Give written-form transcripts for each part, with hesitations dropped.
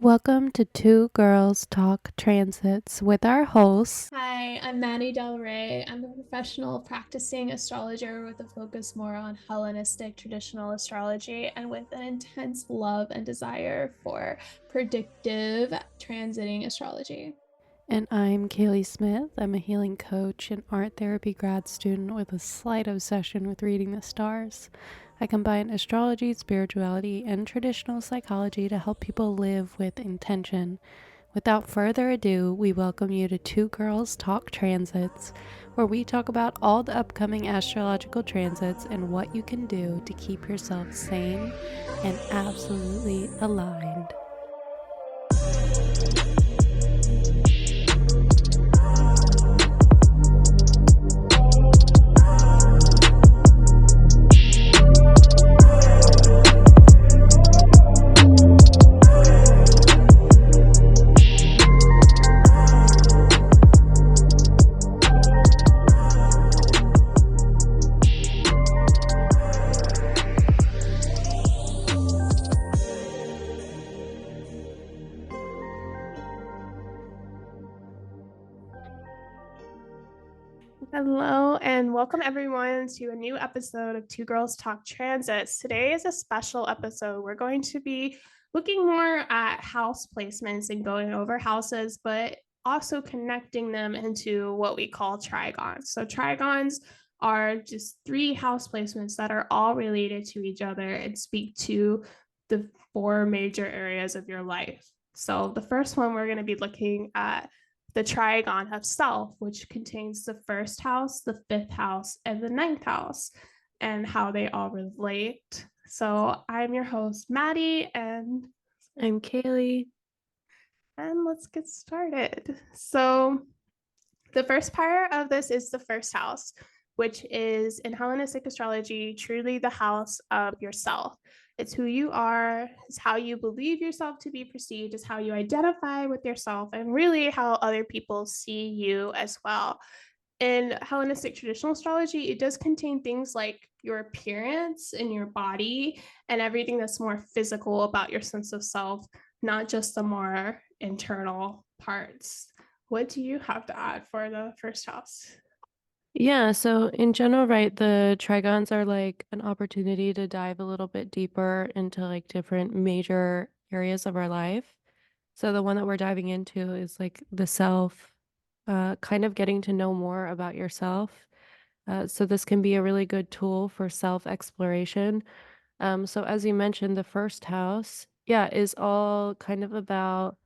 Welcome to Two Girls Talk Transits with our hosts. Hi, I'm Maddie delrae. I'm a professional practicing astrologer with a focus more on Hellenistic traditional astrology and with an intense love and desire for predictive transiting astrology. And I'm Kaleigh Smith. I'm a healing coach and art therapy grad student with a slight obsession with reading the stars. I combine astrology, spirituality, and traditional psychology to help people live with intention. Without further ado, we welcome you to Two Girls Talk Transits, where we talk about all the upcoming astrological transits and what you can do to keep yourself sane and absolutely aligned. Hello, and welcome everyone to a new episode of Two Girls Talk Transits. Today is a special episode. We're going to be looking more at house placements and going over houses, but also connecting them into what we call trigons. So, trigons are just three house placements that are all related to each other and speak to the four major areas of your life. So, the first one we're going to be looking at the trigon of self, which contains the first house, the fifth house, and the ninth house, and how they all relate. So I'm your host, Maddie, and I'm Kaleigh. And let's get started. So the first part of this is the first house, which is in Hellenistic astrology, truly the house of yourself. It's who you are, it's how you believe yourself to be perceived, it's how you identify with yourself, and really how other people see you as well. In Hellenistic traditional astrology, it does contain things like your appearance and your body and everything that's more physical about your sense of self, not just the more internal parts. What do you have to add for the first house? Yeah, so in general, right, the trigons are like an opportunity to dive a little bit deeper into like different major areas of our life. So the one that we're diving into is like the self, kind of getting to know more about yourself. So this can be a really good tool for self exploration. So as you mentioned, the first house, yeah, is all kind of about,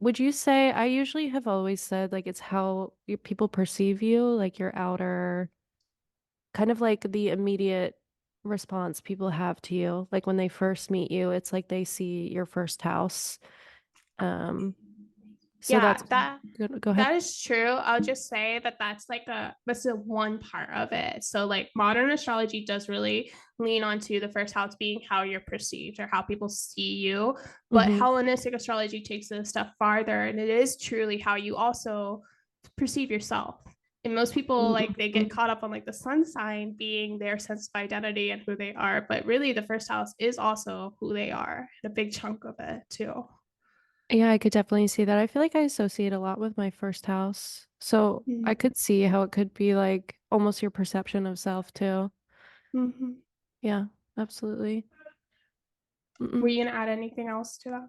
would you say, I usually have always said like it's how people perceive you, like your outer, kind of like the immediate response people have to you. Like when they first meet you, it's like they see your first house. Um, so Yeah, that's that good. Go ahead. that is true. I'll just say that that's the one part of it. So like modern astrology does really lean onto the first house being how you're perceived or how people see you, but Mm-hmm. Hellenistic astrology takes it a step farther, and it is truly how you also perceive yourself. And most people like they get Mm-hmm. caught up on like the sun sign being their sense of identity and who they are, but really the first house is also who they are, and a big chunk of it too. Yeah, I could definitely see that. I feel like I associate a lot with my first house. So I Mm-hmm. could see how it could be like almost your perception of self too. Mm-hmm. Yeah, absolutely. Were Mm-mm. you gonna add anything else to that?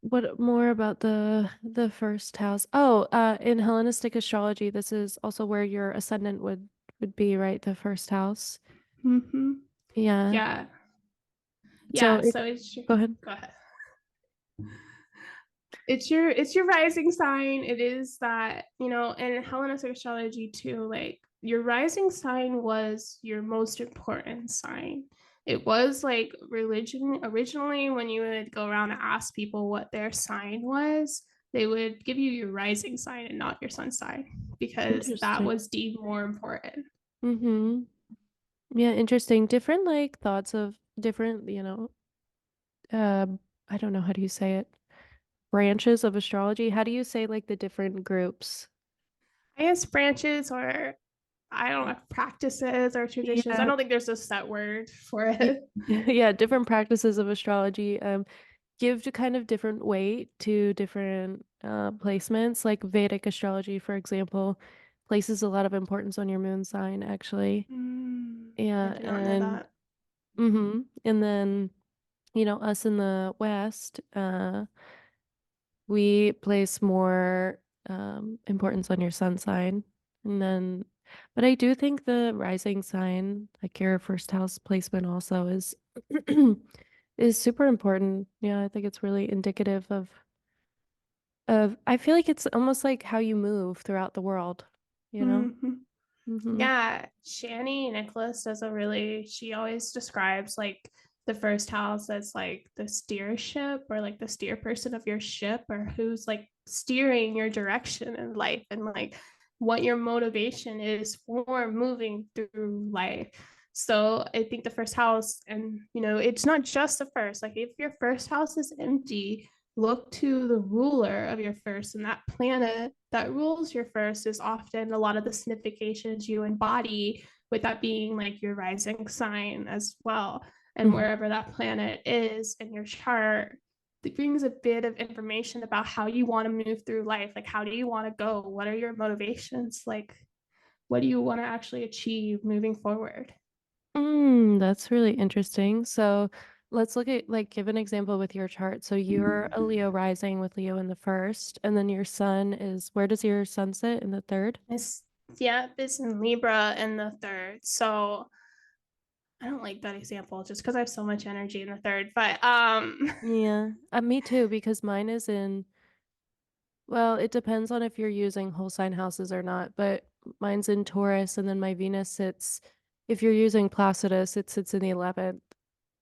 What more about the first house? Oh, in Hellenistic astrology, this is also where your ascendant would be, right? The first house. Mm-hmm. Yeah. Yeah. So Yeah. So it's go ahead. go ahead. It's your rising sign. It is that, in Hellenistic astrology too, like your rising sign was your most important sign. It was like religion originally when you would go around and ask people what their sign was, they would give you your rising sign and not your sun sign because that Interesting. was deemed more important. Mm-hmm. Yeah, interesting. Different like thoughts of different, uh, I don't know how do you say it? Branches of astrology. How do you say like the different groups? I guess branches or I don't know, practices or traditions. I Yeah. don't think there's a set word for y- it. Yeah, different practices of astrology. give to kind of different weight to different placements. Like Vedic astrology, for example, places a lot of importance on your moon sign, actually. I Yeah, did not know and that. and then us in the West, we place more importance on your sun sign, and then. But I do think the rising sign, like your first house placement, also is super important. Yeah, I think it's really indicative of I feel like it's almost like how you move throughout the world, you know? Mhm. Mm-hmm. Yeah, Shani Nicholas does a really, she always describes like the first house as like the steer ship or like the steer person of your ship or who's like steering your direction in life and like what your motivation is for moving through life. So I think the first house, and it's not just the first, like if your first house is empty, look to the ruler of your first, and that planet that rules your first is often a lot of the significations you embody, with that being like your rising sign as well. And Mm-hmm. wherever that planet is in your chart, it brings a bit of information about how you want to move through life. Like, how do you want to go? What are your motivations? Like, what do you want to actually achieve moving forward? That's really interesting. So let's look at like give an example with your chart. So you're a Leo rising with Leo in the first, and then your sun is where does your sun sit in the third? It's, yeah, it's in Libra in the third. So I don't like that example just because I have so much energy in the third. But Yeah, me too, because mine is in, well, it depends on if you're using whole sign houses or not, but mine's in Taurus, and then my Venus sits, if you're using Placidus, it sits in the 11th.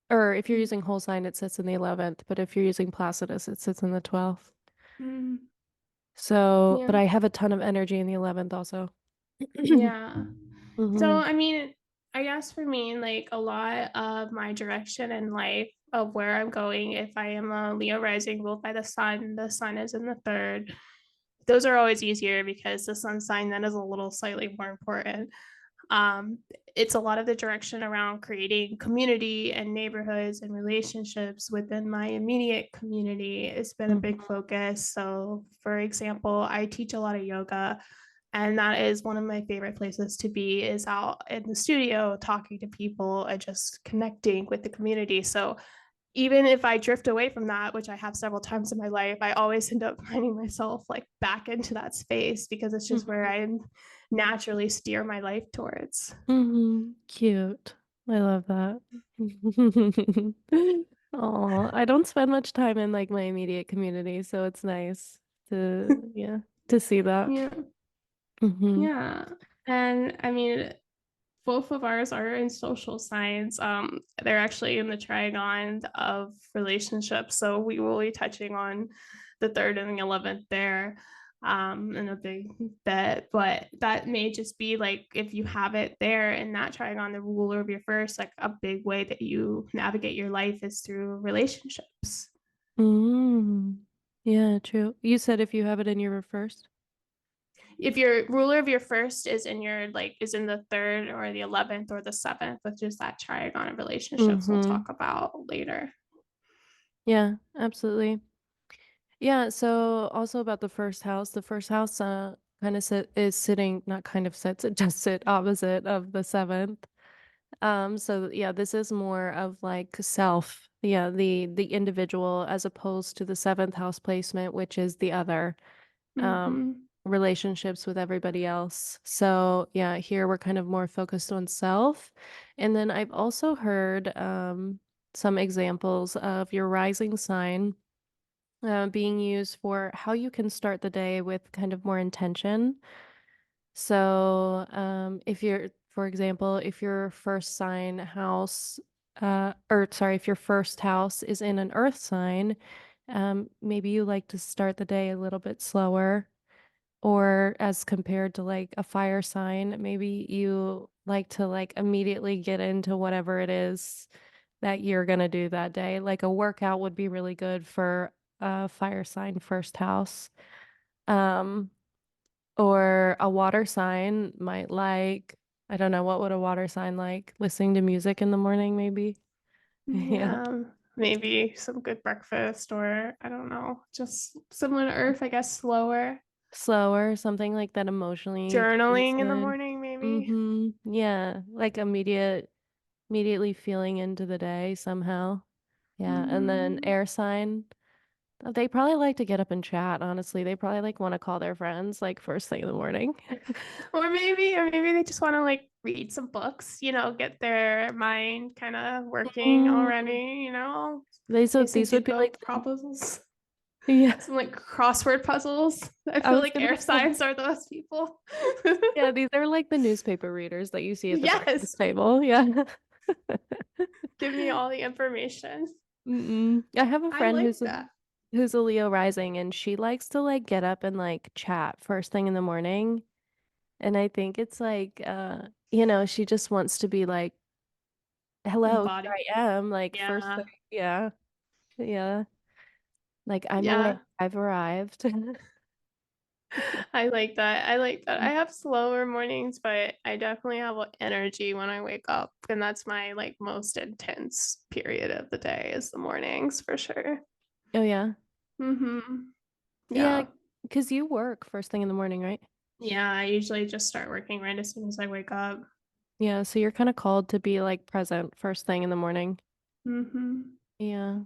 Or if you're using whole sign, it sits in the 11th, but if you're using Placidus, it sits in the 12th. mm, So, but yeah, I have a ton of energy in the 11th also. yeah. So Hmm. I mean, I guess for me, like a lot of my direction in life of where I'm going, if I am a Leo rising ruled by the sun is in the third. Those are always easier because the sun sign then is a little slightly more important. um, it's a lot of the direction around creating community and neighborhoods and relationships within my immediate community. It's been a big Hmm. focus. So, for example, I teach a lot of yoga, and that is one of my favorite places to be, is out in the studio talking to people and just connecting with the community. So even if I drift away from that, which I have several times in my life, I always end up finding myself like back into that space because it's just where Hmm. I naturally steer my life towards. Cute. I love that. Oh, I don't spend much time in like my immediate community, so it's nice to, yeah, to see that. Yeah. Hmm. Yeah. And I mean, both of ours are in social science. They're actually in the trigon of relationships. So we will be touching on the third and the 11th there in a big bit. But that may just be like if you have it there in that trigon, the ruler of your first, like a big way that you navigate your life is through relationships. Mm. Yeah, true. You said if you have it in your first. If your ruler of your first is in your like is in the third or the 11th or the seventh, which is that trigon of relationships we'll Mm-hmm. talk about later. Yeah, absolutely. Yeah, so also about the first house kind of is sitting, not kind of sits, it just sit opposite of the seventh. So yeah, this is more of like self, yeah, the individual as opposed to the seventh house placement, which is the other Mm-hmm. relationships with everybody else. So yeah, here we're kind of more focused on self. And then I've also heard some examples of your rising sign being used for how you can start the day with kind of more intention. So, if you're, for example, if your first sign house, or sorry, if your first house is in an earth sign, maybe you like to start the day a little bit slower, or as compared to like a fire sign, maybe you like to like immediately get into whatever it is that you're gonna do that day. Like a workout would be really good for a fire sign first house. Um, or a water sign might like, I don't know, what would a water sign like? Listening to music in the morning, maybe? Yeah. Yeah. maybe some good breakfast, or I don't know, just similar to Earth, I guess, slower. Slower, something like that emotionally feels Journaling in the good. morning, maybe. Mm-hmm. Yeah, like immediately feeling into the day somehow. Yeah, and then Mhm. air sign. They probably like to get up and chat, honestly. They probably like want to call their friends like first thing in the morning. Or maybe they just want to like read some books, get their mind kind of working Mm. already. So Maybe some these would be Duco like puzzles, yeah, some like crossword puzzles. I I feel was like gonna air say signs are those people. yeah, these are like the newspaper readers that you see at the Yes, breakfast table. Yeah. give me all the information. I have a I friend like that. who's a Leo rising and she likes to like get up and like chat first thing in the morning. And I think it's like she just wants to be like, hello, here Embody. I am, like first thing. Yeah. Yeah. Yeah. Like I'm awake. Yeah. I've arrived. I like that. I like that. I have slower mornings, but I definitely have energy when I wake up. And that's my like most intense period of the day is the mornings for sure. Oh yeah. Mm-hmm. Yeah, Yeah. because you work first thing in the morning, right? Yeah. I usually just start working right as soon as I wake up. Yeah, so you're kind of called to be like present first thing in the morning. Mm-hmm. Yeah.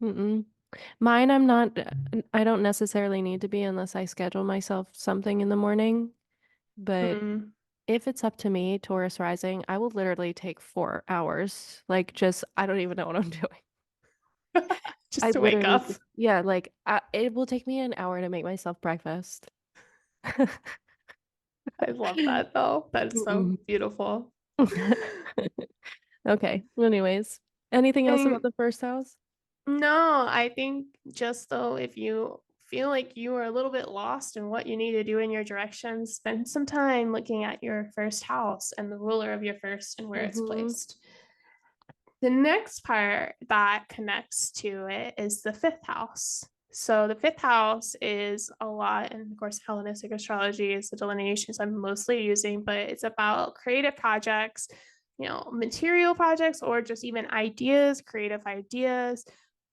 Mm-mm. Mine, I'm not, I don't necessarily need to be unless I schedule myself something in the morning. But Mm. if it's up to me, Taurus rising, I will literally take 4 hours. Like, just, I don't even know what I'm doing. I Just to wake literally up. just, yeah, like, it will take me an hour to make myself breakfast. I love that though. That is so Mm-mm. beautiful. Okay. Anyways, anything else about And the first house? no, I think just though, if you feel like you are a little bit lost in what you need to do in your direction, spend some time looking at your first house and the ruler of your first and where it's Mm-hmm. placed. The next part that connects to it is the fifth house. So the fifth house is a lot, and of course, Hellenistic astrology is the delineations I'm mostly using, but it's about creative projects, material projects, or just even ideas, creative ideas.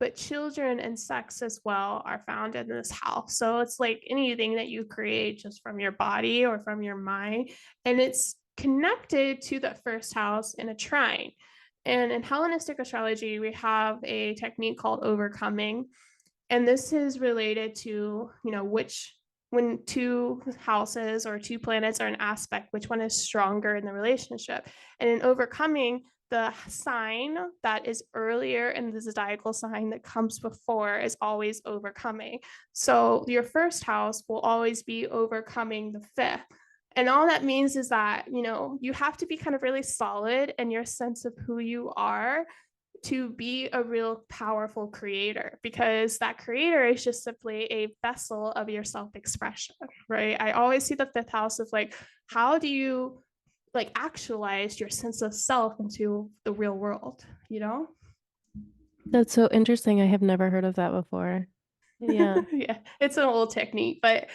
But children and sex as well are found in this house. So it's like anything that you create just from your body or from your mind. And it's connected to the first house in a trine. And in Hellenistic astrology, we have a technique called overcoming. And this is related to, which when two houses or two planets are an aspect, which one is stronger in the relationship. And in overcoming, the sign that is earlier in the zodiacal sign that comes before is always overcoming. So your first house will always be overcoming the fifth. And all that means is that, you have to be kind of really solid in your sense of who you are to be a real powerful creator, because that creator is just simply a vessel of your self-expression, right? I always see the fifth house of like, how do you like actualize your sense of self into the real world? That's so interesting. I have never heard of that before. Yeah. Yeah, it's an old technique, but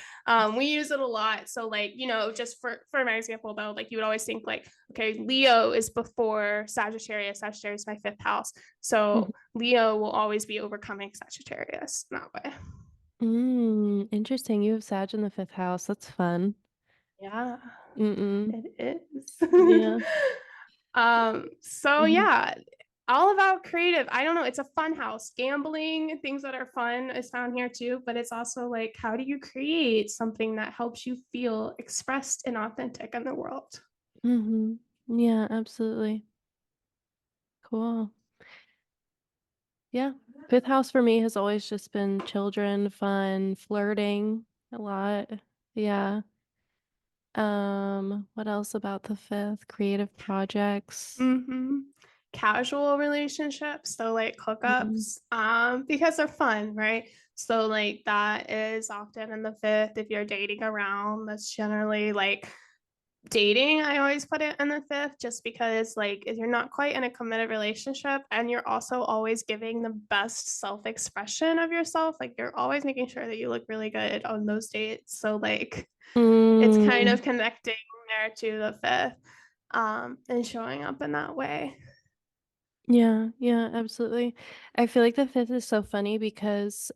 we use it a lot. So like, just for my example though, like you would always think like, okay, Leo is before Sagittarius. Sagittarius is my fifth house. Mhm. So Leo will always be overcoming Sagittarius in that way. Interesting. You have Sag in the fifth house. That's fun. Yeah, Mm-mm. it is. Yeah. So Mhm. yeah, all about creative. I don't know, it's a fun house. Gambling, things that are fun is found here too, but it's also like, how do you create something that helps you feel expressed and authentic in the world? Mm-hmm. Yeah, absolutely. Cool. Yeah. Fifth house for me has always just been children, fun, flirting a lot. Yeah. What else about the fifth? Creative projects. Mm-hmm. Casual relationships, so like Mhm. hookups, because they're fun, right? So like that is often in the fifth. If you're dating around, that's generally like dating. I always put it in the fifth, just because like if you're not quite in a committed relationship and you're also always giving the best self-expression of yourself, like you're always making sure that you look really good on those dates. So like it's kind Mm, of connecting there to the fifth, and showing up in that way. Yeah, yeah, absolutely. I feel like the fifth is so funny because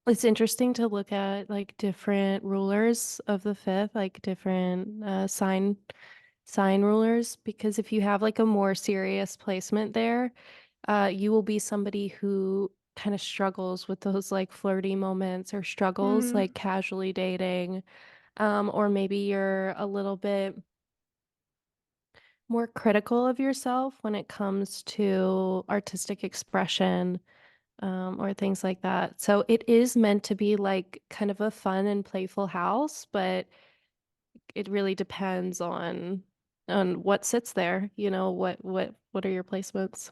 it's interesting to look at like different rulers of the fifth, like different sign rulers, because if you have like a more serious placement there, you will be somebody who kind of struggles with those like flirty moments or struggles Mm, like casually dating. Or maybe you're a little bit more critical of yourself when it comes to artistic expression, or things like that. So it is meant to be like kind of a fun and playful house, but it really depends on what sits there, what are your placements?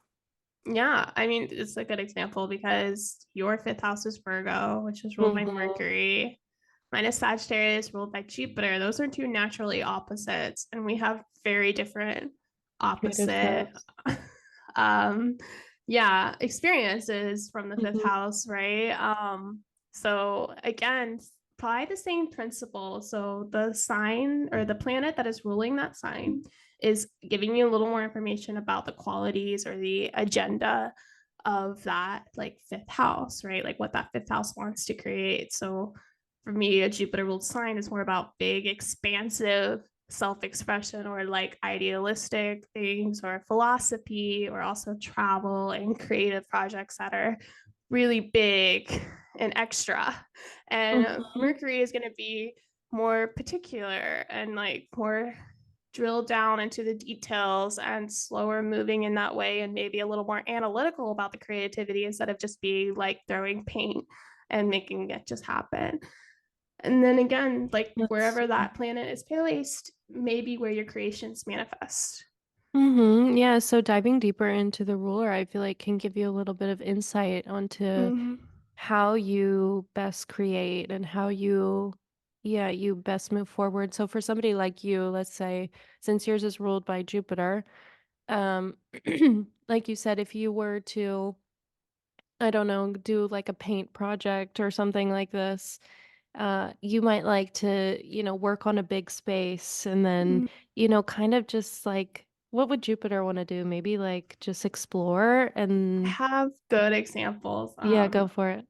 yeah, I mean, it's a good example because your fifth house is Virgo, which is ruled by Mhm. Mercury. Mine is Sagittarius, ruled by Jupiter. Those are two naturally opposites, and we have very different Creative opposite stuff. um yeah, experiences from the fifth Mhm. house, right? So again, apply the same principle. So the sign or the planet that is ruling that sign is giving you a little more information about the qualities or the agenda of that like fifth house, right? Like what that fifth house wants to create. So for me, a Jupiter ruled sign is more about big, expansive self expression or like idealistic things or philosophy or also travel and creative projects that are really big and extra. And Mhm. Mercury is going to be more particular and like more drill down into the details and slower moving in that way and maybe a little more analytical about the creativity instead of just being like throwing paint and making it just happen. And then again, like That's wherever that planet is placed, maybe where your creations manifest. Yeah, so diving deeper into the ruler, I feel like can give you a little bit of insight onto Mm-hmm. how you best create and how you best move forward. So for somebody like you, let's say, since yours is ruled by Jupiter, um, like you said, if you were to, I don't know, do like a paint project or something like this, you might like to, work on a big space and then, kind of just like, what would Jupiter want to do? Maybe like just explore I and have good examples. yeah, go for it.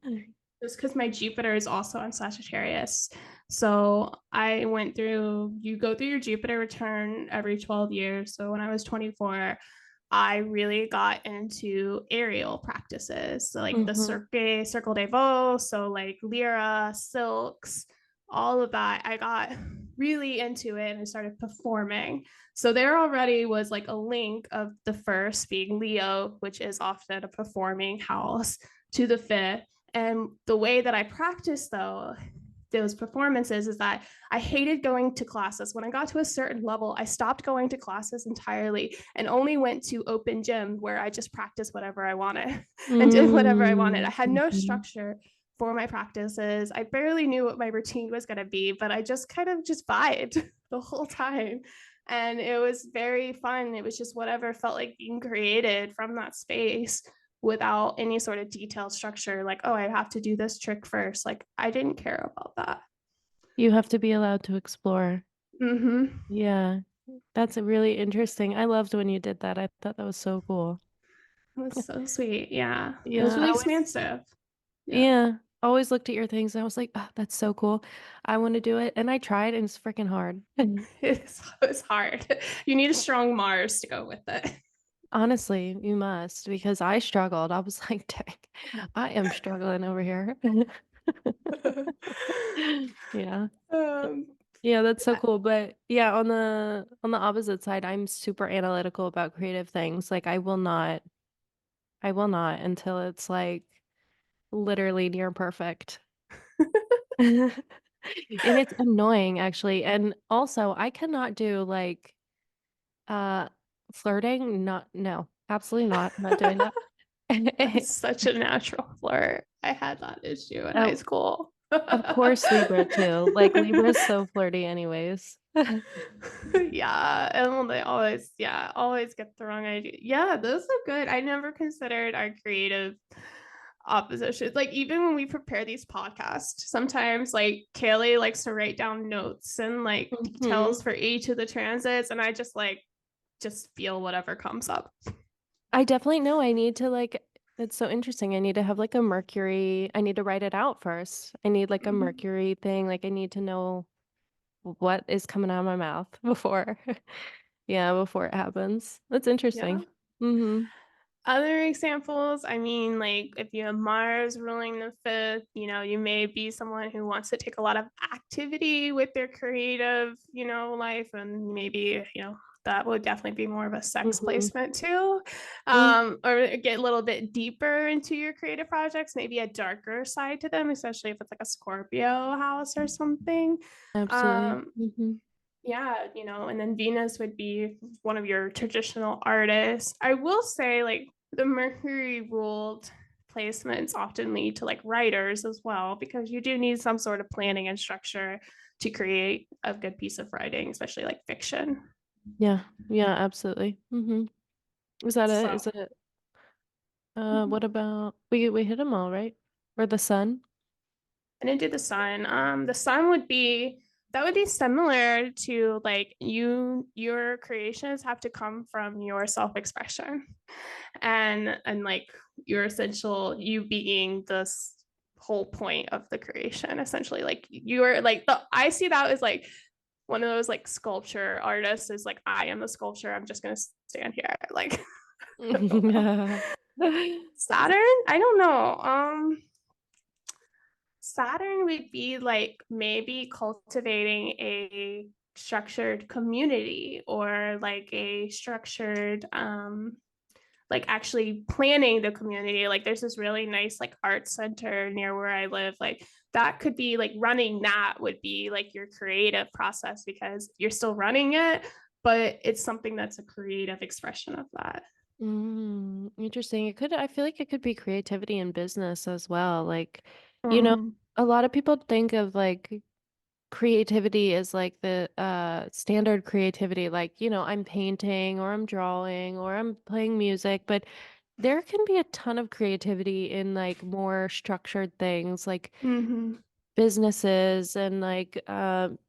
Just because my Jupiter is also on Sagittarius. So I went through, you go through your Jupiter return every 12 years. So when I was 24, I really got into aerial practices. So like the Mm-hmm. Circle de Veau, so like Lyra, silks, all of that. I got really into it and I started performing. So there already was like a link of the first being Leo, which is often a performing house, to the fifth. And the way that I practice though those performances is that I hated going to classes. When I got to a certain level, I stopped going to classes entirely and only went to open gym where I just practiced whatever I wanted and did whatever I wanted. I had no Mm-hmm. structure for my practices. I barely knew what my routine was going to be, but I just kind of just vibed the whole time. And it was very fun. It was just whatever felt like being created from that space without any sort of detailed structure like, oh, I have to do this trick first. Like I didn't care about that. You have to be allowed to explore. Mm-hmm. Yeah, that's a really interesting. I loved when you did that. I thought that was so cool. It was so sweet. Yeah, it was Yeah, really expansive. Yeah. always looked at your things and I was like, oh, that's so cool. I want to do it. And I tried and it's freaking hard. It's hard. You need a strong Mars to go with it. Honestly, you must because I struggled. I was like, dang, I am struggling over here. Yeah. um, Yeah, that's so cool. But yeah, on the opposite side, I'm super analytical about creative things. Like I will not until it's like literally near perfect. And it's annoying actually. And also, I cannot do like uh flirting. Not no, absolutely not. Not doing that. I'm such a natural flirt. I had that issue in high Oh, school. of course Libra too. Like Libra's so flirty anyways. Yeah, and they always, yeah, always get the wrong idea. Yeah, those are good. I never considered our creative oppositions. Like even when we prepare these podcasts, sometimes like Kaleigh likes to write down notes and like Mhm. details for each of the transits, and I just like just feel whatever comes up. I definitely know I need to like, it's so interesting. I need to have like a Mercury. I need to write it out first. I need like a Mhm. Mercury thing. Like I need to know what is coming out of my mouth before, yeah, before it happens. That's Yeah. interesting. Mm-hmm. Other examples, I mean, like if you have Mars ruling the fifth, you may be someone who wants to take a lot of activity with their creative, life, and maybe, that would definitely be more of a sex Mm-hmm. placement too. Mm, Or get a little bit deeper into your creative projects, maybe a darker side to them, especially if it's like a Scorpio house or something. absolutely. Um, Mm-hmm. yeah, and then Venus would be one of your traditional artists. I will say, like, the Mercury ruled placements often lead to like writers as well, because you do need some sort of planning and structure to create a good piece of writing, especially like fiction. Yeah. Yeah, absolutely. Mm-hmm. Is that it? So Is it what about we hit them all, right? Or the sun? I didn't do the sun. The sun would be that would be similar to like your creations have to come from your self-expression and like your essential you being this whole point of the creation essentially like you're like the I see that as like one of those like sculpture artists is like I am a sculpture, I'm just gonna stand here like I don't know. Saturn, I don't know. Saturn would be like maybe cultivating a structured community or like a structured like actually planning the community. Like there's this really nice like art center near where I live. Like that could be like running that would be like your creative process because you're still running it, but it's something that's a creative expression of that. Interesting. I feel like it could be creativity in business as well. Like, you know, Mm-hmm. a lot of people think of like creativity as like the standard creativity, like, I'm painting or I'm drawing or I'm playing music, but there can be a ton of creativity in like more structured things like Mm-hmm. businesses and like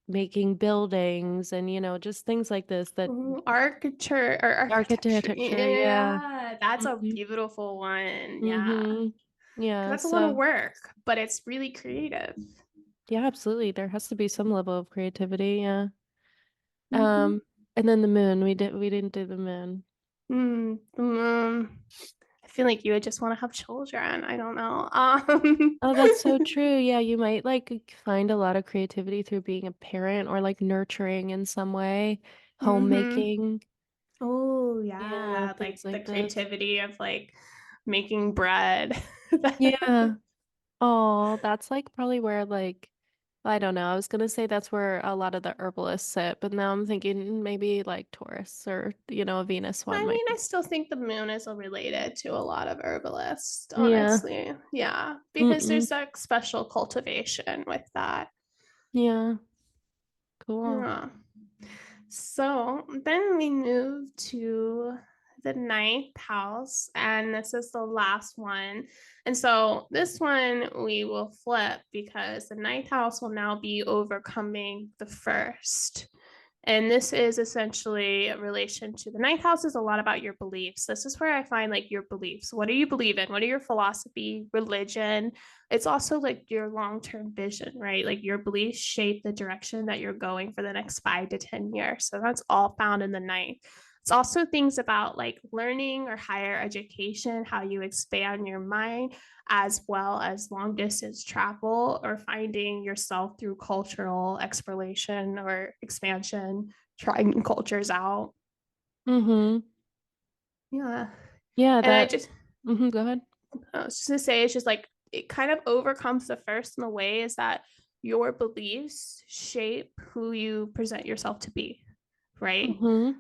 making buildings and just things like this that Ooh, architecture. architecture, yeah. Yeah, that's a Mhm. beautiful one. Yeah. Mhm. Because Yeah, that's a lot of so work, but it's really creative. yeah, absolutely. There has to be some level of creativity, yeah. Mm-hmm. Um, and then the moon, we didn't do the moon. I feel like you would just want to have children. I don't know. Oh, that's so true. Yeah, you might like find a lot of creativity through being a parent or like nurturing in some way, hmm homemaking. Oh, Yeah, yeah. things Like the like this. creativity of like making bread. Yeah. Oh, that's like probably where like I don't know. I was gonna say that's where a lot of the herbalists sit, but now I'm thinking maybe like Taurus or a Venus one I might mean, I be. still think the moon is related to a lot of herbalists, Yeah. honestly. Yeah, because Mm-mm. there's like special cultivation with that. Yeah. Cool. Yeah. So then we move to the ninth house, and this is the last one. And so this one we will flip because the ninth house will now be overcoming the first. And this is essentially a relation to the ninth house is a lot about your beliefs. This is where I find like your beliefs. What do you believe in? What are your philosophy, religion? It's also like your long-term vision, right? Like your beliefs shape the direction that you're going for the next 5 to 10 years. So that's all found in the ninth. It's also things about like learning or higher education, how you expand your mind, as well as long distance travel or finding yourself through cultural exploration or expansion, trying cultures out. Mm-hmm. Yeah. Yeah, And go ahead. I was just gonna say, it's just like it kind of overcomes the first in the way is that your beliefs shape who you present yourself to be, right? Mm-hmm.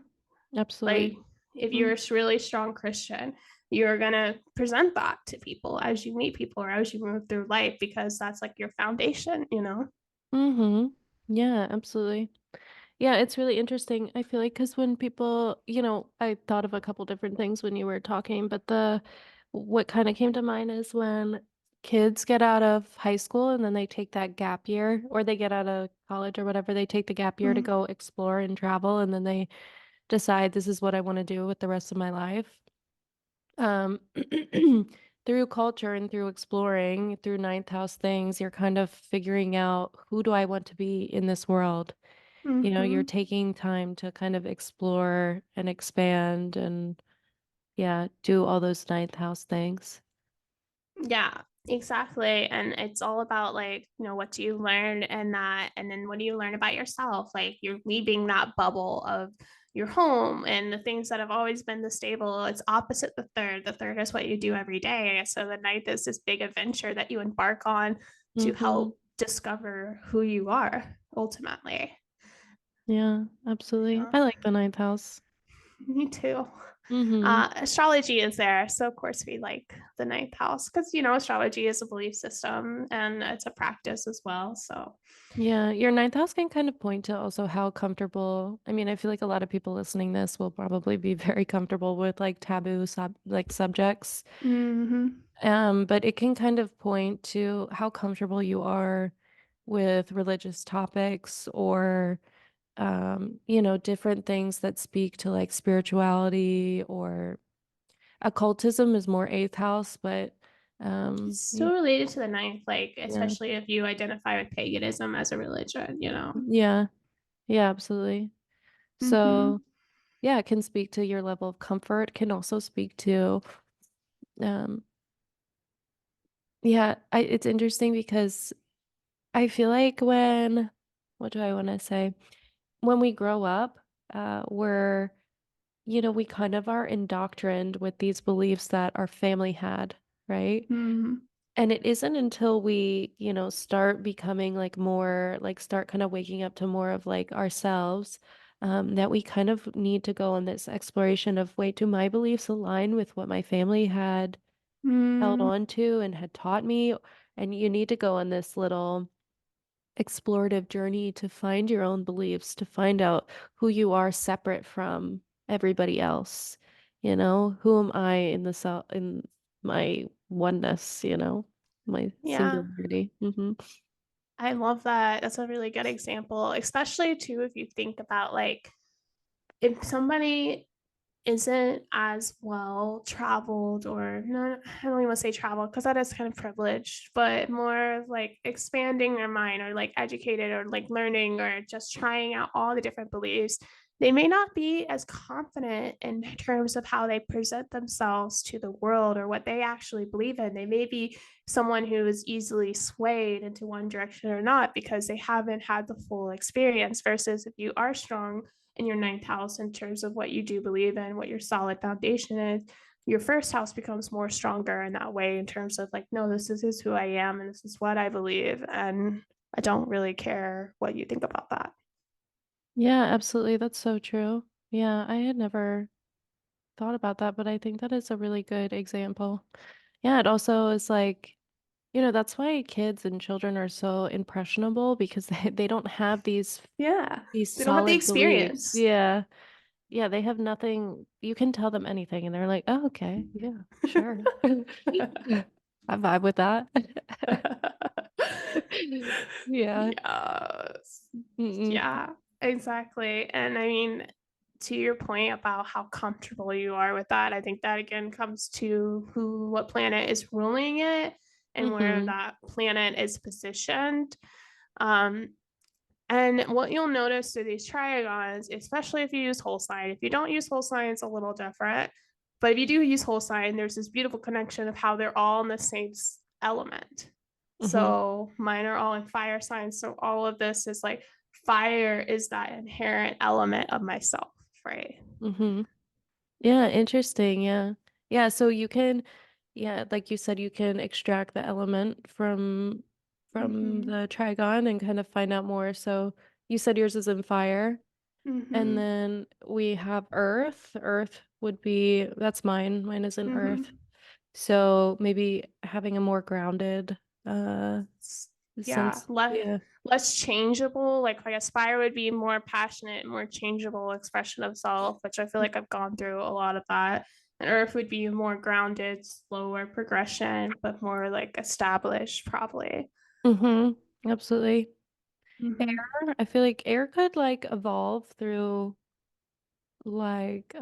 Like Absolutely. if Mm-hmm. you're a really strong Christian, you're gonna present that to people as you meet people or as you move through life because that's like your foundation. Mm-hmm. Yeah, absolutely. Yeah, it's really interesting. I feel like because when people, I thought of a couple different things when you were talking, but what kind of came to mind is when kids get out of high school and then they take that gap year, or they get out of college or whatever, they take the gap year to Mm, go explore and travel, and then they decide this is what I want to do with the rest of my life. um through culture and through exploring through ninth house things, you're kind of figuring out who do I want to be in this world. You know, you're Mhm. taking time to kind of explore and expand and yeah, do all those ninth house things. Yeah, exactly. And it's all about like, what do you learn and that, and then what do you learn about yourself? Like you're leaving that bubble of your home and the things that have always been the stable. It's opposite the third. The third is what you do every day. So the ninth is this big adventure that you embark on to Mhm. help discover who you are ultimately. Yeah, absolutely. Yeah, I like the ninth house. me too. Mhm. Astrology is there. So, of course, we like the ninth house because, astrology is a belief system and it's a practice as well. So, Yeah, your ninth house can kind of point to also how comfortable. I mean, I feel like a lot of people listening this will probably be very comfortable with like taboo subjects. mhm. But it can kind of point to how comfortable you are with religious topics or different things that speak to like spirituality or occultism is more eighth house, but It's yeah, still related to the ninth, like, yeah, especially if you identify with paganism as a religion. yeah, yeah, absolutely. So Hmm. yeah, it can speak to your level of comfort, can also speak to um yeah, it's interesting because I feel like what do I want to say? When we grow up, we're we kind of are indoctrined with these beliefs that our family had, right? Hmm. And it isn't until we, start becoming like more, like start kind of waking up to more of like ourselves, that we kind of need to go on this exploration of, wait, do my beliefs align with what my family had held Mm, on to and had taught me? And you need to go on this little explorative journey to find your own beliefs, to find out who you are separate from everybody else. Who am I in in my oneness, my yeah, singularity. Hmm. I love that. That's a really good example, especially too if you think about like if somebody isn't as well traveled, or not, I don't even want to say travel because that is kind of privileged, but more of like expanding their mind or like educated or like learning or just trying out all the different beliefs. They may not be as confident in terms of how they present themselves to the world or what they actually believe in. They may be someone who is easily swayed into one direction or not because they haven't had the full experience. Versus if you are strong in your ninth house in terms of what you do believe in, what your solid foundation is, your first house becomes more stronger in that way in terms of like, no, this is who I am and this is what I believe. And I don't really care what you think about that. Yeah, absolutely. That's so true. Yeah, I had never thought about that, but I think that is a really good example. Yeah, it also is like, that's why kids and children are so impressionable because they don't have Yeah. these They don't have the solid beliefs. experience. Yeah. Yeah, they have nothing. You can tell them anything and they're like, "Oh, okay. Yeah, sure." I vibe with that. Yeah. Yes. Mm-mm. Yeah, exactly. And I mean, to your point about how comfortable you are with that, I think that again comes to what planet is ruling it and where Mm-hmm. that planet is positioned. Um, and what you'll notice through these trigons, especially if you use whole sign, if you don't use whole sign, it's a little different. But if you do use whole sign, there's this beautiful connection of how they're all in the same element. Mm-hmm. So mine are all in fire signs. So all of this is like fire is that inherent element of myself, right? Mm-hmm. Yeah, interesting. Yeah. Yeah, so you can, yeah, like you said, you can extract the element from Mm-hmm. the trigon and kind of find out more. So you said yours is in fire. And Mm-hmm. then we have earth. Earth would be, that's mine. Mine is in earth. Mm-hmm. So maybe having a more grounded uh Yeah, sense. Yeah. less changeable. Like aspire would be more passionate, more changeable expression of self, which I feel like I've gone through a lot of that. And earth would be more grounded, slower progression, but more like established probably. Mm-hmm. Absolutely. Mm-hmm. Air, I feel like air could like evolve through like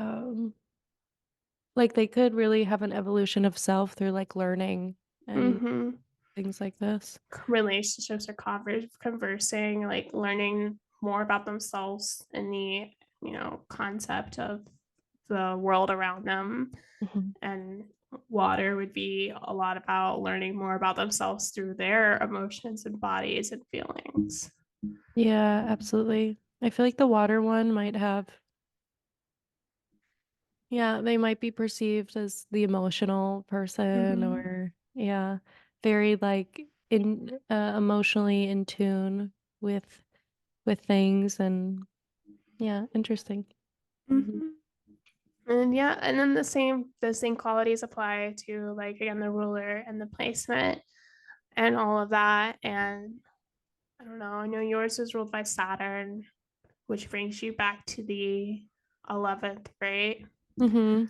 Like they could really have an evolution of self through like learning and Mm-hmm. things like this. Relationships or conversing, like learning more about themselves and the concept of the world around them. Mhm. And water would be a lot about learning more about themselves through their emotions and bodies and feelings. Yeah, absolutely. I feel like the water one might have, yeah, they might be perceived as the emotional person Mm-hmm. or, yeah, very like emotionally in tune with with things and yeah, interesting. Mhm. Mm-hmm. And yeah, and then the same qualities apply to like again the ruler and the placement and all of that. And I don't know, I know yours is ruled by Saturn, which brings you back to the 11th, right? Mhm.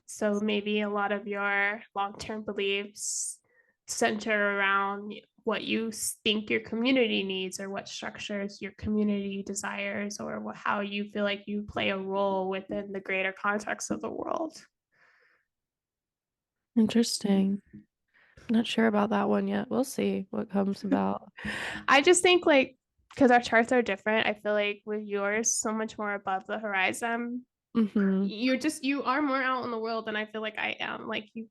So maybe a lot of your long-term beliefs center around what you think your community needs or what structures your community desires or how you feel like you play a role within the greater context of the world. Interesting. Not sure about that one yet. We'll see what comes about. I just think like because our charts are different, I feel like with yours so much more above the horizon. Mhm. You are more out in the world than I feel like I am. Like you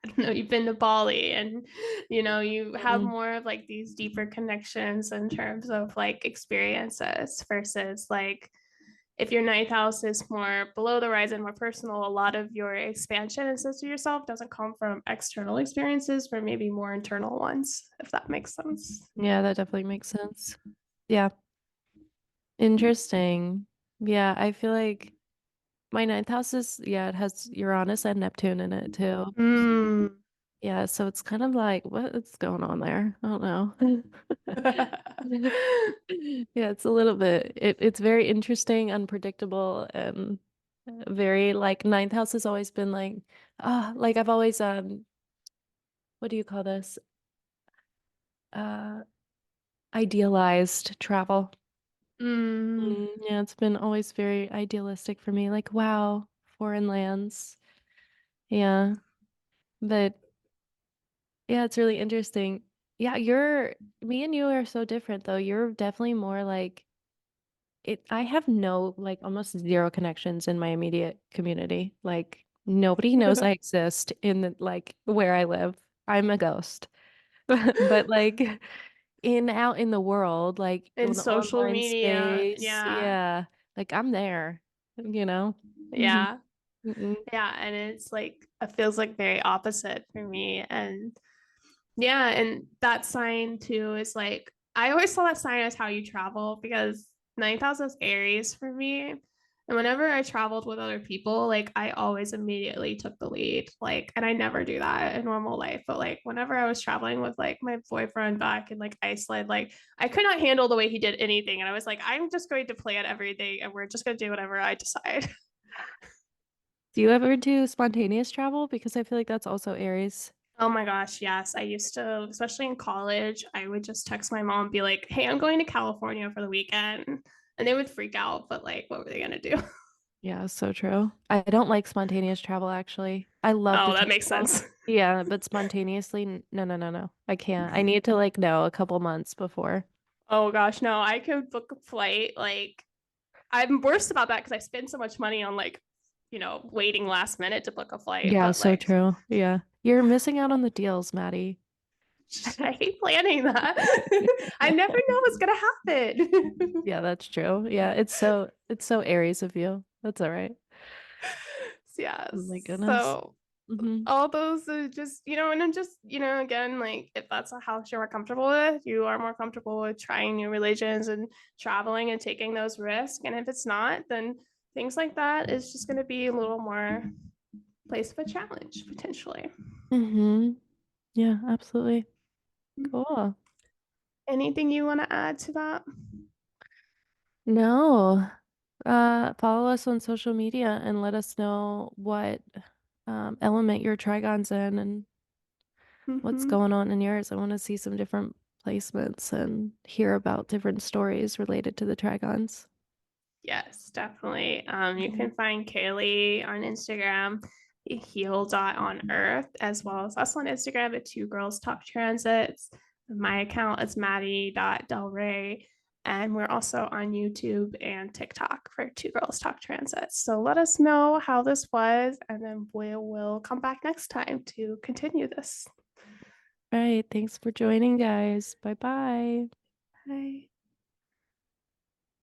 I don't know, you've been to Bali and you have Mhm. more of like these deeper connections in terms of like experiences versus like if your ninth house is more below the horizon, more personal, a lot of your expansion and sense of yourself doesn't come from external experiences, but maybe more internal ones, if that makes sense. Yeah, that definitely makes sense. Yeah. Interesting. Yeah, I feel like my ninth house is, yeah, it has Uranus and Neptune in it too. Mm. Yeah, so it's kind of like, what's going on there? I don't know. Yeah, it's a little bit, it's very interesting, unpredictable, and very like ninth house has always been like, like I've always, what do you call this? Uh, idealized travel. Mm. Yeah, it's been always very idealistic for me. Like, wow, foreign lands. Yeah. But yeah, it's really interesting. Yeah, me and you are so different though. You're definitely more like I have no, like almost zero connections in my immediate community. Like nobody knows I exist in like where I live. I'm a ghost. But like out in the world, like in In the social online media, space, yeah, yeah, like I'm there, you know? Mhm. yeah, Mm-mm. yeah, and it's like it feels like very opposite for me, and yeah, and that sign too is like I always saw that sign as how you travel because ninth house is Aries for me. And whenever I traveled with other people, like I always immediately took the lead. Like, and I never do that in normal life. But like whenever I was traveling with like my boyfriend back in like Iceland, like I could not handle the way he did anything. And I was like, I'm just going to plan everything and we're just gonna do whatever I decide. Do you ever do spontaneous travel? Because I feel like that's also Aries. Oh my gosh, yes. I used to, especially in college, I would just text my mom, be like, hey, I'm going to California for the weekend. And they would freak out, but like, what were they gonna do? Yeah, so true. I don't like spontaneous travel actually. I love Oh, to that makes travel. sense. Yeah, but spontaneously, no, no, no, no. I can't. I need to like know a couple months before. Oh gosh, no, I could book a flight. Like, I'm worse about that because I spend so much money on like, waiting last minute to book a flight. Yeah, But so like, true. Yeah. You're missing out on the deals, Maddie. I hate planning that. I never know what's gonna happen. Yeah, that's true. Yeah, it's so Aries of you. That's all right. Oh Yes. my goodness. So Hmm. all those are just and I'm just again, like if that's a house you're more comfortable with, you are more comfortable with trying new religions and traveling and taking those risks, and if it's not, then things like that is just going to be a little more place of a challenge potentially. Hmm. Yeah, absolutely. Cool. Anything you want to add to that? No. Follow us on social media and let us know what element your trigon's in and what's Mm-hmm. going on in yours. I want to see some different placements and hear about different stories related to the trigons. Yes, definitely. You Mhm. can find Kaleigh on Instagram, on earth, as well as us on Instagram at Two Girls Talk Transits. My account is Maddie.delrae. And we're also on YouTube and TikTok for Two Girls Talk Transits. So let us know how this was, and then we will come back next time to continue this. All right. Thanks for joining, guys. Bye bye. Bye.